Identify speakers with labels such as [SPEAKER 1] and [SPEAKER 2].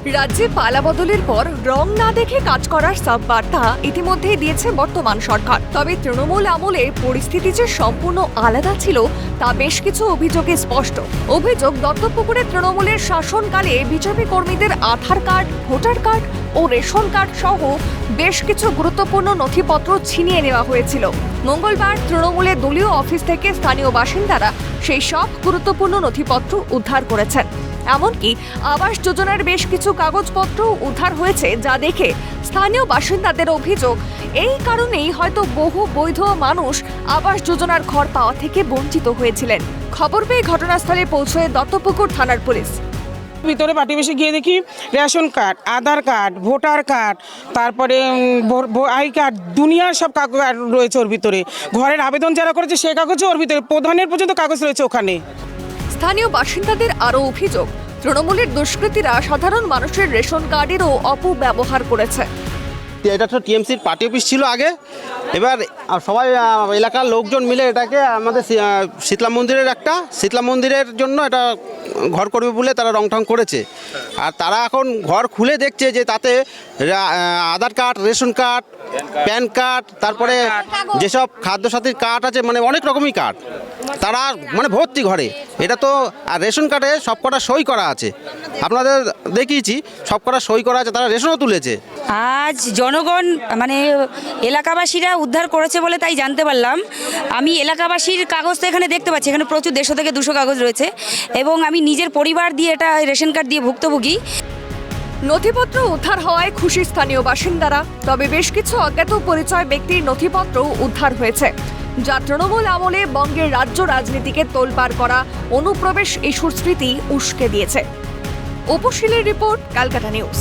[SPEAKER 1] রাজ্যে পালাবদলের পর রং না দেখে কাজ করার সব বার্তা ইতিমধ্যেই দিয়েছে বর্তমান সরকার। তবে তৃণমূল আমলে পরিস্থিতি যে সম্পূর্ণ আলাদা ছিল তা বেশ কিছু অভিযোগে স্পষ্ট। অভিযোগ, দত্তপুকুরে তৃণমূলের শাসনকালে বিজেপি কর্মীদের আধার কার্ড, ভোটার কার্ড ও রেশন কার্ড সহ বেশ কিছু গুরুত্বপূর্ণ নথিপত্র ছিনিয়ে নেওয়া হয়েছিল। মঙ্গলবার তৃণমূলের দলীয় অফিস থেকে স্থানীয় বাসিন্দারা সেই সব গুরুত্বপূর্ণ নথিপত্র উদ্ধার করেছেন। এমনকি আবাস যোজনার বেশ কিছু কাগজপত্র উদ্ধার হয়েছে, যা দেখে স্থানীয় বাসিন্দাদের অভিযোগ এই কারণেই হয়তো বহু বৈধ মানুষ আবাস যোজনার ঘর পাওয়া থেকে বঞ্চিত হয়েছিলেন। খবর পেয়ে ঘটনাস্থলে পৌঁছয় দত্তপুকুর থানার পুলিশ।
[SPEAKER 2] ভিতরে প্রতিবেশী গিয়ে দেখি রেশন কার্ড, আধার কার্ড, ভোটার কার্ড, তারপরে আই কার্ড, দুনিয়ার সব কাগজ রয়েছে ওর ভিতরে। ঘরের আবেদন যারা করেছে সে কাগজও ওর ভিতরে, প্রধানের পর্যন্ত কাগজ রয়েছে ওখানে।
[SPEAKER 1] স্থানীয় বাসিন্দাদের আরও অভিযোগ, তৃণমূলের দুষ্কৃতীরা সাধারণ মানুষের রেশন কার্ডেরও অপব্যবহার করেছে।
[SPEAKER 3] এটা তো টিএমসির পার্টি অফিস ছিল আগে। এবার সবাই এলাকার লোকজন মিলে এটাকে আমাদের শীতলা মন্দিরের জন্য এটা ঘর করবে বলে তারা রংঠং করেছে। আর তারা এখন ঘর খুলে দেখছে যে তাতে Aadhaar card, ration card, PAN card, তারপরে যেসব খাদ্যসাথীর কার্ড আছে, মানে অনেক রকমই কার্ড তারা মানে ভর্তি ঘরে। এটা তো আর রেশন কার্ডে সব কটা সই করা আছে, আপনাদের দেখিয়েছি, সব কটা সই করা আছে, তারা রেশনও তুলেছে।
[SPEAKER 4] আজ জনগণ মানে এলাকাবাসীরা উদ্ধার করেছে বলে তাই জানতে পারলাম। আমি এলাকাবাসীর কাগজ তো এখানে দেখতে পাচ্ছি, এখানে প্রচুর 150 থেকে 200 কাগজ রয়েছে এবং আমি নিজের পরিবার দিয়ে এটা রেশন কার্ড দিয়ে ভুক্তভোগী।
[SPEAKER 1] নথিপত্র উদ্ধার হওয়ায় খুশি স্থানীয় বাসিন্দারা। তবে বেশ কিছু অজ্ঞাত পরিচয় ব্যক্তির নথিপত্র উদ্ধার হয়েছে, যা তৃণমূল আমলে বঙ্গের রাজ্য রাজনীতিকে তোলপাড় করা অনুপ্রবেশ ইস্যুর স্মৃতি উস্কে দিয়েছে। উপশীলের রিপোর্ট, ক্যালকাটা নিউজ।